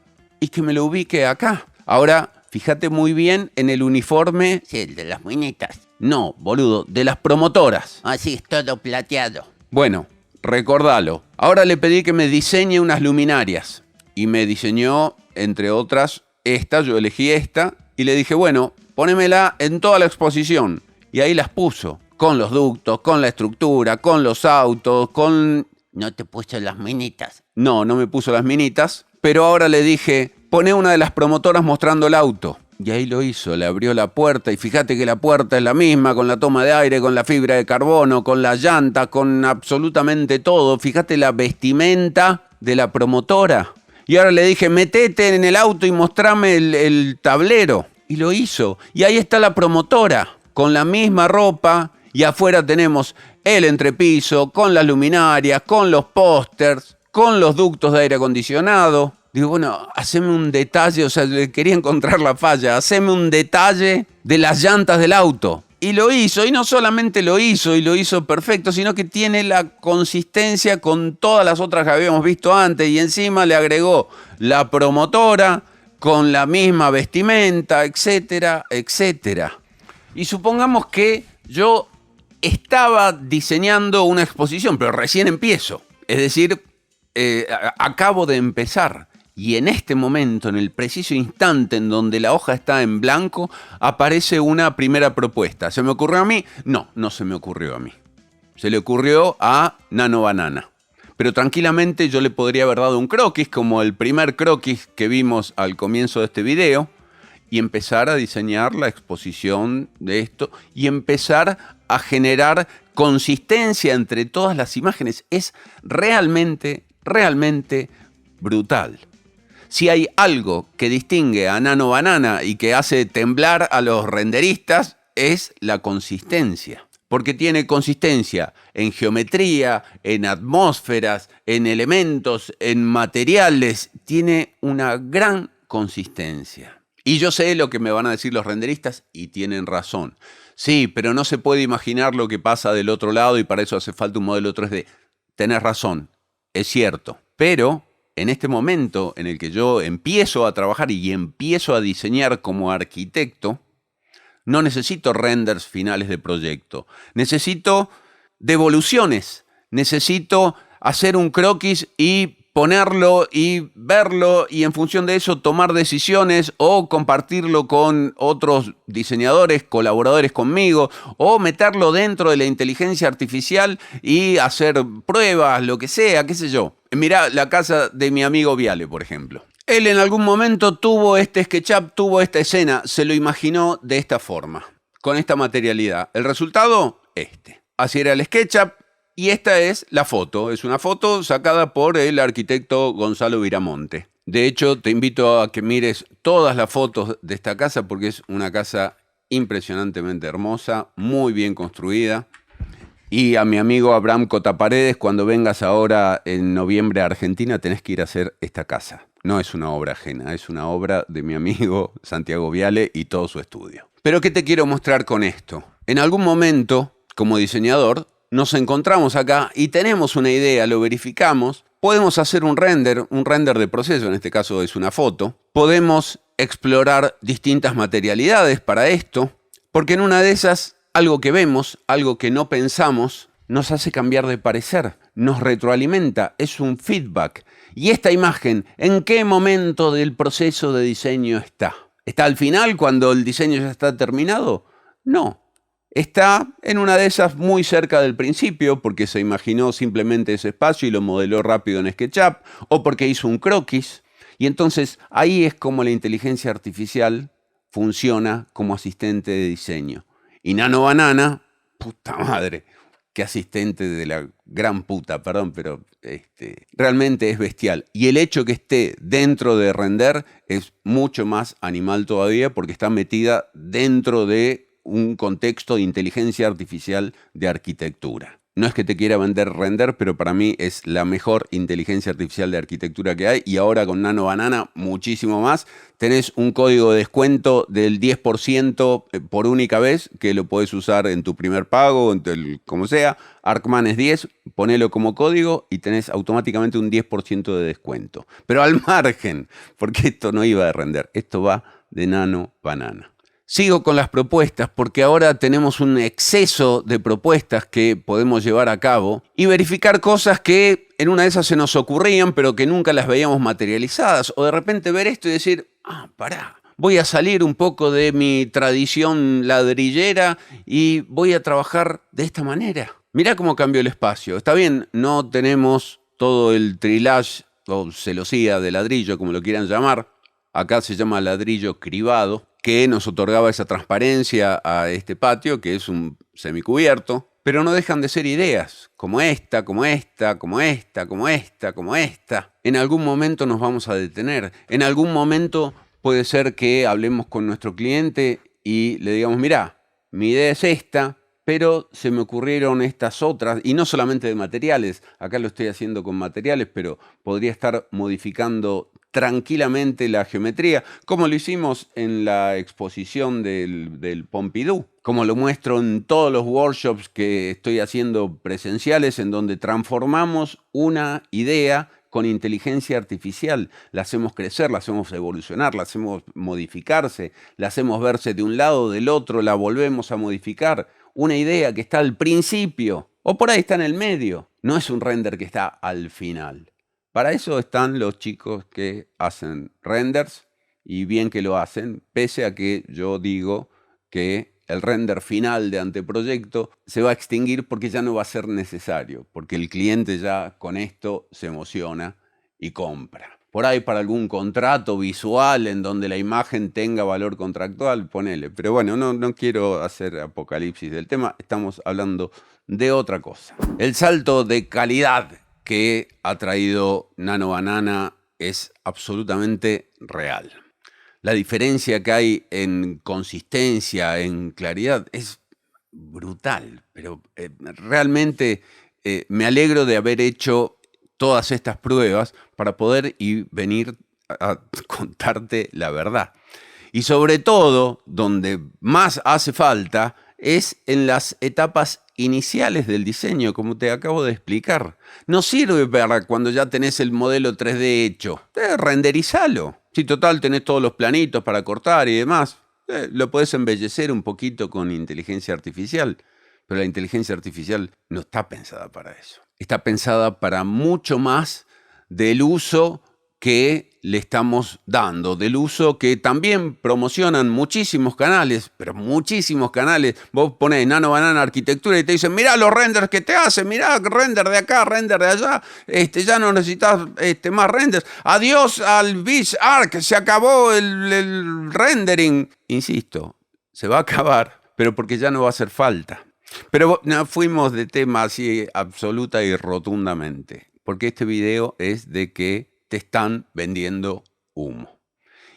y que me lo ubique acá. Ahora, fíjate muy bien en el uniforme. Sí, el de las muñecas. No, boludo, de las promotoras. Sí, es todo plateado. Bueno, recordalo. Ahora le pedí que me diseñe unas luminarias. Y me diseñó, entre otras, esta, yo elegí esta, y le dije, bueno, ponémela en toda la exposición. Y ahí las puso, con los ductos, con la estructura, con los autos, con... ¿No te puso las minitas? No, no me puso las minitas, pero ahora le dije, poné una de las promotoras mostrando el auto. Y ahí lo hizo, le abrió la puerta y fíjate que la puerta es la misma, con la toma de aire, con la fibra de carbono, con las llantas, con absolutamente todo. Fíjate la vestimenta de la promotora. Y ahora le dije, metete en el auto y mostrame el tablero. Y lo hizo. Y ahí está la promotora, con la misma ropa. Y afuera tenemos el entrepiso, con las luminarias, con los pósters, con los ductos de aire acondicionado. Digo, bueno, haceme un detalle, o sea, quería encontrar la falla, haceme un detalle de las llantas del auto. Y lo hizo, y no solamente lo hizo, y lo hizo perfecto, sino que tiene la consistencia con todas las otras que habíamos visto antes, y encima le agregó la promotora con la misma vestimenta, etcétera, etcétera. Y supongamos que yo estaba diseñando una exposición, pero recién empiezo, es decir, acabo de empezar. Y en este momento, en el preciso instante en donde la hoja está en blanco, aparece una primera propuesta. ¿Se me ocurrió a mí? No, no se me ocurrió a mí. Se le ocurrió a Nano Banana. Pero tranquilamente yo le podría haber dado un croquis, como el primer croquis que vimos al comienzo de este video, y empezar a diseñar la exposición de esto, y empezar a generar consistencia entre todas las imágenes. Es realmente, realmente brutal. Si hay algo que distingue a Nano Banana y que hace temblar a los renderistas, es la consistencia. Porque tiene consistencia en geometría, en atmósferas, en elementos, en materiales. Tiene una gran consistencia. Y yo sé lo que me van a decir los renderistas y tienen razón. Sí, pero no se puede imaginar lo que pasa del otro lado y para eso hace falta un modelo 3D. Tenés razón, es cierto. Pero en este momento en el que yo empiezo a trabajar y empiezo a diseñar como arquitecto, no necesito renders finales de proyecto. Necesito devoluciones. Necesito hacer un croquis y ponerlo y verlo y en función de eso tomar decisiones o compartirlo con otros diseñadores, colaboradores conmigo o meterlo dentro de la inteligencia artificial y hacer pruebas, lo que sea, qué sé yo. Mirá la casa de mi amigo Viale, por ejemplo. Él en algún momento tuvo este SketchUp, tuvo esta escena, se lo imaginó de esta forma, con esta materialidad. El resultado, este. Así era el SketchUp. Y esta es la foto, es una foto sacada por el arquitecto Gonzalo Viramonte. De hecho, te invito a que mires todas las fotos de esta casa porque es una casa impresionantemente hermosa, muy bien construida. Y a mi amigo Abraham Cotaparedes, cuando vengas ahora en noviembre a Argentina, tenés que ir a hacer esta casa. No es una obra ajena, es una obra de mi amigo Santiago Viale y todo su estudio. Pero ¿qué te quiero mostrar con esto? En algún momento, como diseñador, nos encontramos acá y tenemos una idea, lo verificamos, podemos hacer un render de proceso, en este caso es una foto, podemos explorar distintas materialidades para esto, porque en una de esas, algo que vemos, algo que no pensamos, nos hace cambiar de parecer, nos retroalimenta, es un feedback. Y esta imagen, ¿en qué momento del proceso de diseño está? ¿Está al final cuando el diseño ya está terminado? No. Está en una de esas muy cerca del principio porque se imaginó simplemente ese espacio y lo modeló rápido en SketchUp o porque hizo un croquis. Y entonces ahí es como la inteligencia artificial funciona como asistente de diseño. Y Nano Banana, puta madre, qué asistente de la gran puta, perdón, pero realmente es bestial. Y el hecho que esté dentro de render es mucho más animal todavía porque está metida dentro de un contexto de inteligencia artificial de arquitectura. No es que te quiera vender render, pero para mí es la mejor inteligencia artificial de arquitectura que hay. Y ahora con Nano Banana, muchísimo más. Tenés un código de descuento del 10% por única vez, que lo podés usar en tu primer pago, como sea. Arcmanes 10, ponelo como código y tenés automáticamente un 10% de descuento. Pero al margen, porque esto no iba de render, esto va de Nano Banana. Sigo con las propuestas porque ahora tenemos un exceso de propuestas que podemos llevar a cabo y verificar cosas que en una de esas se nos ocurrían, pero que nunca las veíamos materializadas. O de repente ver esto y decir, pará, voy a salir un poco de mi tradición ladrillera y voy a trabajar de esta manera. Mirá cómo cambió el espacio. Está bien, no tenemos todo el trilage o celosía de ladrillo, como lo quieran llamar. Acá se llama ladrillo cribado, que nos otorgaba esa transparencia a este patio, que es un semicubierto. Pero no dejan de ser ideas, como esta, como esta, como esta, como esta, como esta. En algún momento nos vamos a detener. En algún momento puede ser que hablemos con nuestro cliente y le digamos, mirá, mi idea es esta, pero se me ocurrieron estas otras, y no solamente de materiales. Acá lo estoy haciendo con materiales, pero podría estar modificando tranquilamente la geometría, como lo hicimos en la exposición del Pompidou, como lo muestro en todos los workshops que estoy haciendo presenciales, en donde transformamos una idea con inteligencia artificial, la hacemos crecer, la hacemos evolucionar, la hacemos modificarse, la hacemos verse de un lado o del otro, la volvemos a modificar. Una idea que está al principio, o por ahí está en el medio, no es un render que está al final. Para eso están los chicos que hacen renders, y bien que lo hacen, pese a que yo digo que el render final de anteproyecto se va a extinguir porque ya no va a ser necesario, porque el cliente ya con esto se emociona y compra. Por ahí para algún contrato visual en donde la imagen tenga valor contractual, ponele. Pero bueno, no quiero hacer apocalipsis del tema, estamos hablando de otra cosa. El salto de calidad que ha traído Nano Banana es absolutamente real. La diferencia que hay en consistencia, en claridad, es brutal. Pero realmente me alegro de haber hecho todas estas pruebas para poder venir a contarte la verdad. Y sobre todo, donde más hace falta, es en las etapas iniciales del diseño, como te acabo de explicar. No sirve para cuando ya tenés el modelo 3D hecho. Renderizalo. Si total tenés todos los planitos para cortar y demás, lo podés embellecer un poquito con inteligencia artificial. Pero la inteligencia artificial no está pensada para eso. Está pensada para mucho más del uso que le estamos dando, del uso que también promocionan muchísimos canales, pero muchísimos canales. Vos ponés Nano Banana Arquitectura y te dicen, mirá los renders que te hacen, mirá, render de acá, render de allá, ya no necesitas más renders. Adiós al VisArc, se acabó el rendering. Insisto, se va a acabar, pero porque ya no va a hacer falta. Pero no, fuimos de tema así absoluta y rotundamente, porque este video es de que te están vendiendo humo.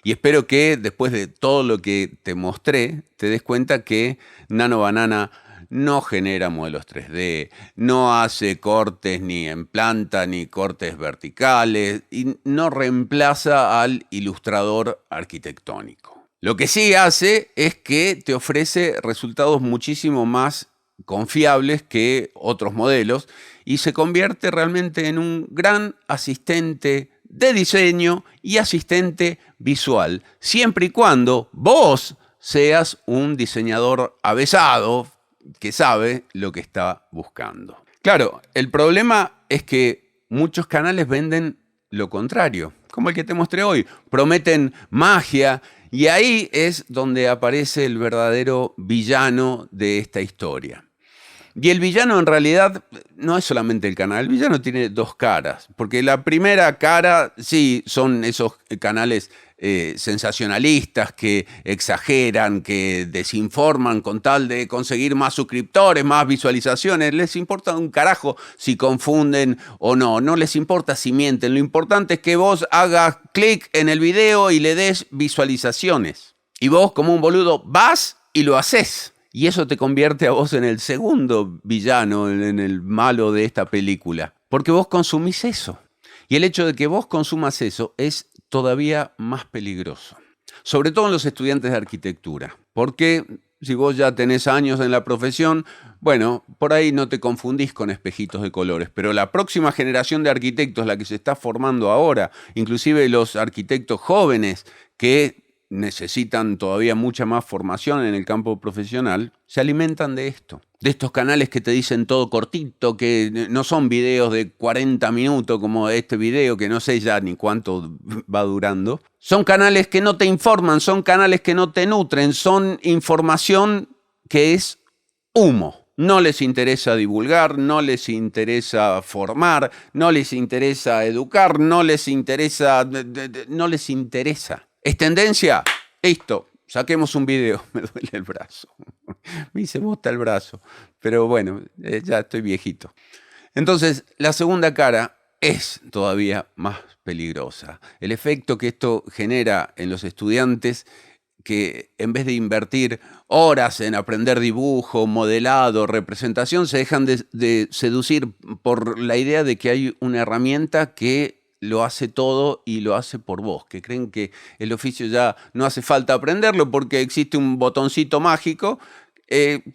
Y espero que después de todo lo que te mostré, te des cuenta que Nano Banana no genera modelos 3D, no hace cortes ni en planta ni cortes verticales y no reemplaza al ilustrador arquitectónico. Lo que sí hace es que te ofrece resultados muchísimo más confiables que otros modelos y se convierte realmente en un gran asistente de diseño y asistente visual, siempre y cuando vos seas un diseñador avesado que sabe lo que está buscando. Claro, el problema es que muchos canales venden lo contrario, como el que te mostré hoy. Prometen magia y ahí es donde aparece el verdadero villano de esta historia. Y el villano en realidad no es solamente el canal, el villano tiene dos caras, porque la primera cara sí son esos canales sensacionalistas que exageran, que desinforman con tal de conseguir más suscriptores, más visualizaciones. Les importa un carajo si confunden o no, no les importa si mienten, lo importante es que vos hagas clic en el video y le des visualizaciones. Y vos como un boludo vas y lo haces. Y eso te convierte a vos en el segundo villano, en el malo de esta película. Porque vos consumís eso. Y el hecho de que vos consumas eso es todavía más peligroso. Sobre todo en los estudiantes de arquitectura. Porque si vos ya tenés años en la profesión, bueno, por ahí no te confundís con espejitos de colores. Pero la próxima generación de arquitectos, la que se está formando ahora, inclusive los arquitectos jóvenes que necesitan todavía mucha más formación en el campo profesional, se alimentan de esto. De estos canales que te dicen todo cortito, que no son videos de 40 minutos como este video, que no sé ya ni cuánto va durando. Son canales que no te informan, son canales que no te nutren, son información que es humo. No les interesa divulgar, no les interesa formar, no les interesa educar, no les interesa. ¿Es tendencia? Listo, saquemos un video. Me duele el brazo. Me hice bosta el brazo. Pero bueno, ya estoy viejito. Entonces, la segunda cara es todavía más peligrosa. El efecto que esto genera en los estudiantes, que en vez de invertir horas en aprender dibujo, modelado, representación, se dejan de seducir por la idea de que hay una herramienta que lo hace todo y lo hace por vos, que creen que el oficio ya no hace falta aprenderlo porque existe un botoncito mágico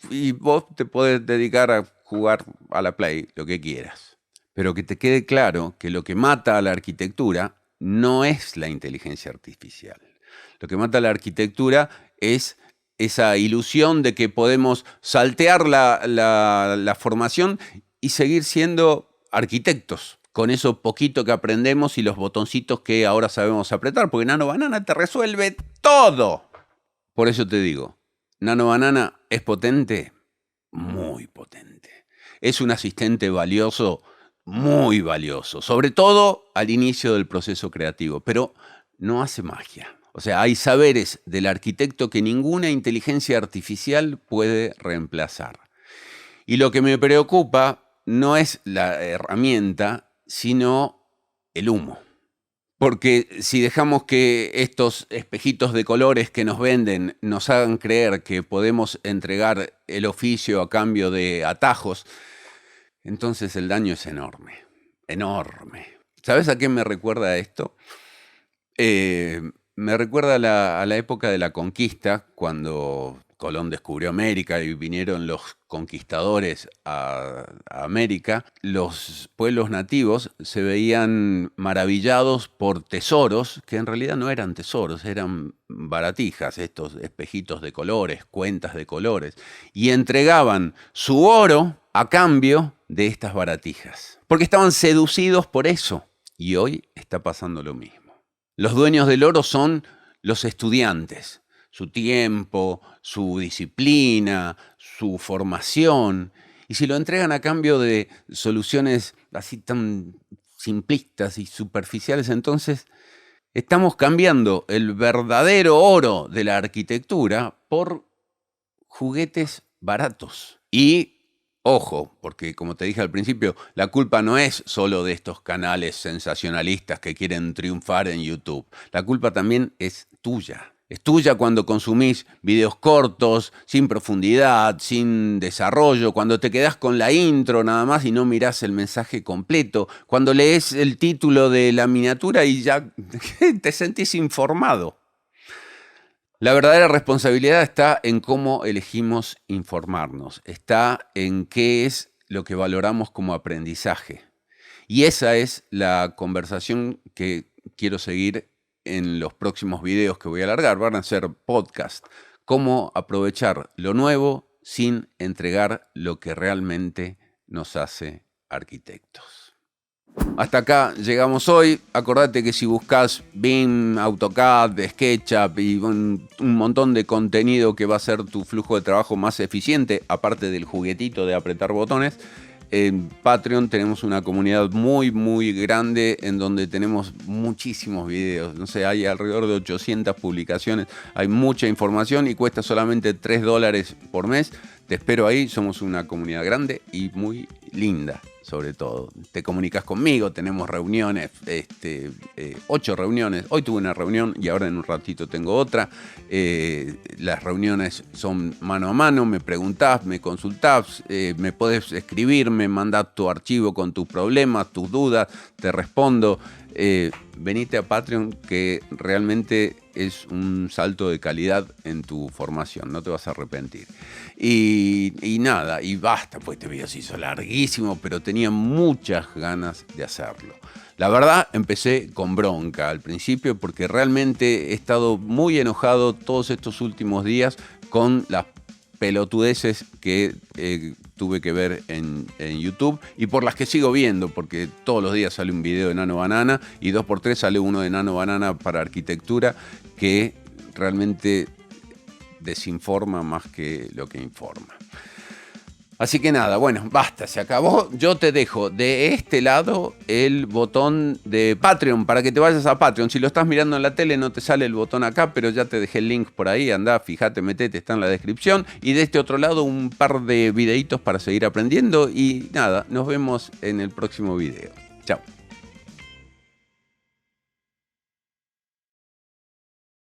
y vos te podés dedicar a jugar a la Play, lo que quieras. Pero que te quede claro que lo que mata a la arquitectura no es la inteligencia artificial. Lo que mata a la arquitectura es esa ilusión de que podemos saltear la formación y seguir siendo arquitectos, con eso poquito que aprendemos y los botoncitos que ahora sabemos apretar, porque Nano Banana te resuelve todo. Por eso te digo, Nano Banana es potente, muy potente. Es un asistente valioso, muy valioso, sobre todo al inicio del proceso creativo, pero no hace magia. O sea, hay saberes del arquitecto que ninguna inteligencia artificial puede reemplazar. Y lo que me preocupa no es la herramienta, sino el humo. Porque si dejamos que estos espejitos de colores que nos venden nos hagan creer que podemos entregar el oficio a cambio de atajos, entonces el daño es enorme, enorme. ¿Sabes a qué me recuerda esto? Me recuerda a la época de la conquista, cuando Colón descubrió América y vinieron los conquistadores a América. Los pueblos nativos se veían maravillados por tesoros, que en realidad no eran tesoros, eran baratijas, estos espejitos de colores, cuentas de colores, y entregaban su oro a cambio de estas baratijas, porque estaban seducidos por eso. Y hoy está pasando lo mismo. Los dueños del oro son los estudiantes, su tiempo, su disciplina, su formación. Y si lo entregan a cambio de soluciones así tan simplistas y superficiales, entonces estamos cambiando el verdadero oro de la arquitectura por juguetes baratos. Y ojo, porque como te dije al principio, la culpa no es solo de estos canales sensacionalistas que quieren triunfar en YouTube. La culpa también es tuya. Es tuya cuando consumís videos cortos, sin profundidad, sin desarrollo, cuando te quedás con la intro nada más y no mirás el mensaje completo, cuando lees el título de la miniatura y ya te sentís informado. La verdadera responsabilidad está en cómo elegimos informarnos, está en qué es lo que valoramos como aprendizaje. Y esa es la conversación que quiero seguir en los próximos videos que voy a alargar. Van a ser podcast. Cómo aprovechar lo nuevo sin entregar lo que realmente nos hace arquitectos. Hasta acá llegamos hoy. Acordate que si buscas BIM, AutoCAD, SketchUp y un montón de contenido que va a hacer tu flujo de trabajo más eficiente, aparte del juguetito de apretar botones, en Patreon tenemos una comunidad muy, muy grande en donde tenemos muchísimos videos. No sé, hay alrededor de 800 publicaciones. Hay mucha información y cuesta solamente $3 por mes. Te espero ahí. Somos una comunidad grande y muy linda. Sobre todo, te comunicas conmigo, tenemos reuniones, 8 reuniones. Hoy tuve una reunión y ahora en un ratito tengo otra. Las reuniones son mano a mano, me preguntás, me consultás, me podés escribir, me mandás tu archivo con tus problemas, tus dudas, te respondo. Venite a Patreon, que realmente es un salto de calidad en tu formación, no te vas a arrepentir. Y nada, y basta, pues este video se hizo larguísimo, pero tenía muchas ganas de hacerlo. La verdad, empecé con bronca al principio porque realmente he estado muy enojado todos estos últimos días con las pelotudeces que tuve que ver en YouTube y por las que sigo viendo, porque todos los días sale un video de Nano Banana y 2x3 sale uno de Nano Banana para arquitectura que realmente desinforma más que lo que informa. Así que nada, bueno, basta, se acabó. Yo te dejo de este lado el botón de Patreon para que te vayas a Patreon. Si lo estás mirando en la tele no te sale el botón acá, pero ya te dejé el link por ahí. Andá, fíjate, metete, está en la descripción. Y de este otro lado un par de videitos para seguir aprendiendo. Y nada, nos vemos en el próximo video. Chao.